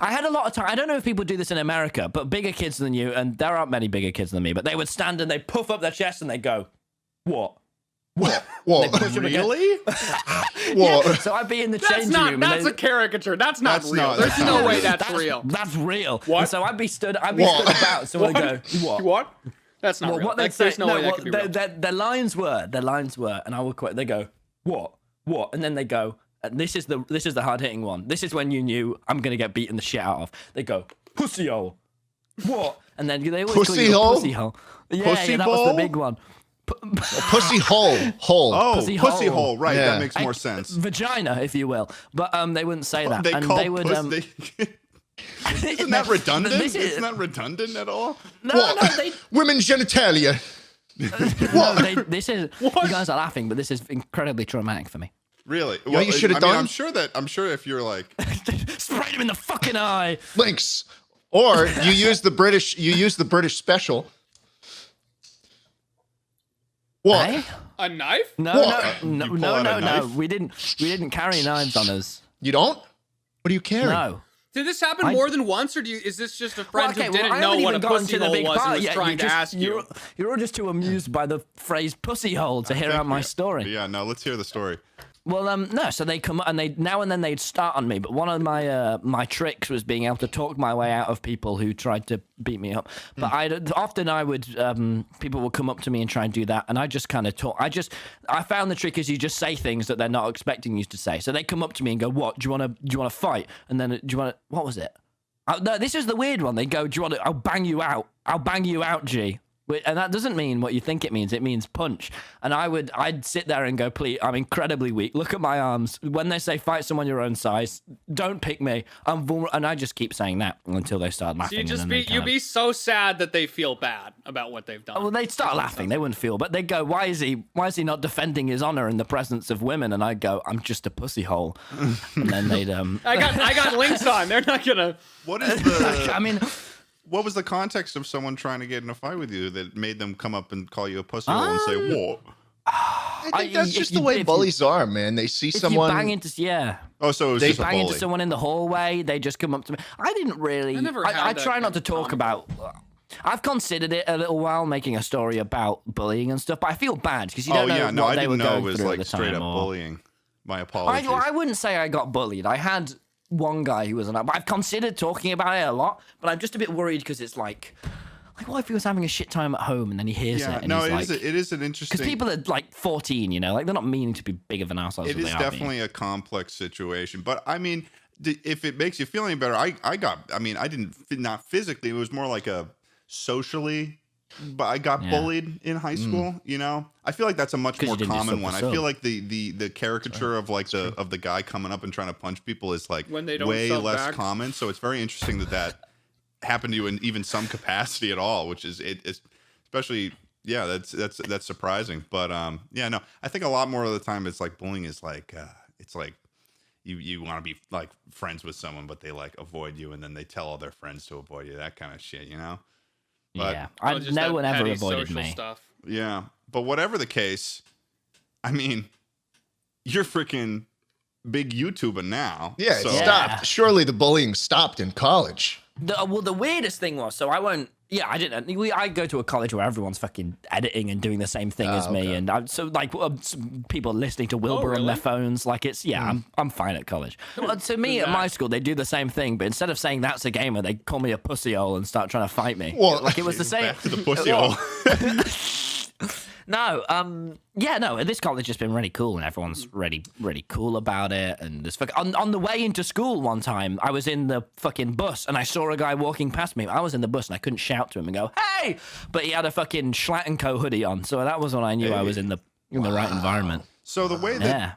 I had a lot of time. I don't know if people do this in America, but bigger kids than you, and there aren't many bigger kids than me, but they would stand and they puff up their chest and they go, what? What? Really? Yeah, so I'd be in the changing room. That's a caricature. That's not real. There's no way that's real. That's real. What? And so I'd be stood about. So I go, what? What? That's not real. What There's no way that could be real. Their lines were, and I would quit. They go, what? And then they go, and this is the hard hitting one. This is when you knew I'm gonna get beaten the shit out of. They go, PussyHole. What? And then they always call you a PussyHole. Yeah, that was the big one. PussyHole. Hole. Oh, PussyHole. PussyHole. Right, Yeah. that makes more sense. Vagina, if you will. But they wouldn't say that. They would. Isn't that redundant? Isn't that redundant at all? No, Women's genitalia. You guys are laughing, but this is incredibly traumatic for me. Really? Well, you should have done. I'm sure if you're like Sprayed him in the fucking eye. Links. Or you use the British special. What? Eh? A knife? No. We didn't carry knives on us. You don't? What do you carry? No. Did this happen more than once, or is this just a friend who didn't know what a pussy hole was and was trying to ask you? You're all just too amused by the phrase pussy hole to hear out my story. Yeah, no, let's hear the story. Well, no. So they come and they now and then they'd start on me. But one of my tricks was being able to talk my way out of people who tried to beat me up. But people would come up to me and try and do that, and I just kind of talk. I found the trick is you just say things that they're not expecting you to say. So they come up to me and go, "What? Do you want to fight?" And then do you want to? What was it? No, this is the weird one. They go, "Do you want to? I'll bang you out. I'll bang you out, G." And that doesn't mean what you think it means. It means punch. And I'd sit there and go, please, I'm incredibly weak. Look at my arms. When they say fight someone your own size, don't pick me. I'm vulnerable. And I just keep saying that until they start laughing. So you'd be so sad that they feel bad about what they've done. Well, they'd start laughing. They wouldn't feel, but they'd go, why is he not defending his honor in the presence of women? And I'd go, I'm just a pussy hole. And then they'd I got links on. They're not gonna. What is the? I mean. What was the context of someone trying to get in a fight with you that made them come up and call you a pussy hole and say, "What"? I think that's just the way bullies are, man. They see someone. You bang into, yeah. Oh, so it was they just a bang bully. into someone in the hallway. They just come up to me. I didn't really. I try not to talk about. I've considered it a little while, making a story about bullying and stuff, but I feel bad because you don't know what they were going through at the time. I didn't know it was like straight up bullying. My apologies. I wouldn't say I got bullied. I had one guy who was but I've considered talking about it a lot, but I'm just a bit worried because it's like what if he was having a shit time at home and then he hears it and he's it is an interesting, because people are like 14, like they're not meaning to be big of an asshole. It is definitely a complex situation, but I mean, if it makes you feel any better, I didn't, not physically, it was more like a socially, but I got bullied in high school. I feel like that's a much more common one. I feel like the caricature of like the guy coming up and trying to punch people is like way less common. So it's very interesting that happened to you in even some capacity at all, which is it's especially that's surprising. But I think a lot more of the time it's like bullying is like it's like you want to be like friends with someone, but they like avoid you, and then they tell all their friends to avoid you. That kind of shit, But, no one ever avoided me. Stuff. Yeah, but whatever the case, I mean, you're freaking big YouTuber now. Yeah, it stopped. Surely the bullying stopped in college. The weirdest thing was, so I won't. Yeah, I didn't. I go to a college where everyone's fucking editing and doing the same thing as me, and people listening to Wilbur on their phones. Like I'm fine at college. But to me, at my school, they do the same thing, but instead of saying that's a gamer, they call me a pussy hole and start trying to fight me. Well, like it was the same. Back to the pussy hole. No, this college has been really cool, and everyone's really, really cool about it. And this on the way into school one time, I was in the fucking bus, and I saw a guy walking past me. I was in the bus, and I couldn't shout to him and go, "Hey!" But he had a fucking Jschlatt & Co. hoodie on, so that was when I knew I was in the right environment. So the way that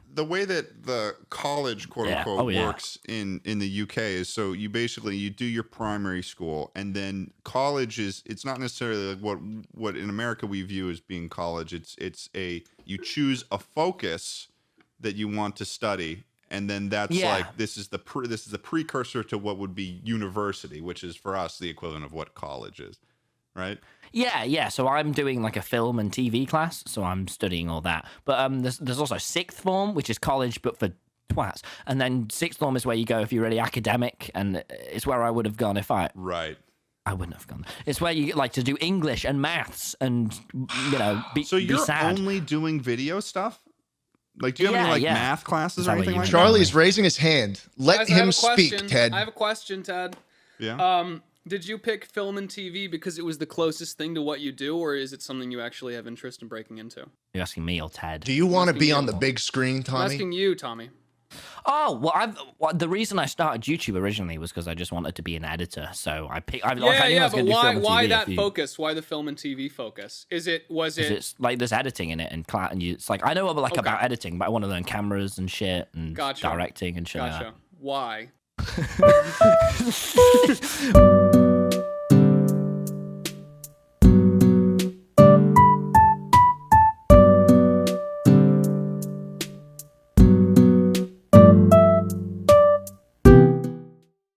the college quote unquote works in the UK is so you do your primary school, and then college it's not necessarily like what in America we view as being college. You choose a focus that you want to study, and then that's like this is the precursor to what would be university, which is for us the equivalent of what college is, right? Yeah. So I'm doing like a film and TV class, so I'm studying all that. But there's also sixth form, which is college, but for twats. And then sixth form is where you go if you're really academic, and it's where I would have gone if I wouldn't have gone. It's where you like to do English and maths and be So you're be sad. only doing video stuff? Like, do you have any math classes or anything like that? Charlie's raising his hand. Let Guys, him speak, Ted. I have a question, Ted. Yeah. Did you pick film and TV because it was the closest thing to what you do, or is it something you actually have interest in breaking into? You're asking me or Ted? Do you want to be on the big screen, Tommy? I'm asking you, Tommy. Oh, well, the reason I started YouTube originally was because I just wanted to be an editor. So I picked. But why that focus? Why the film and TV focus? Was it? It's like there's editing in it, and it's like I know about editing, but I want to learn cameras and shit and directing and shit. Gotcha. Like that. Why?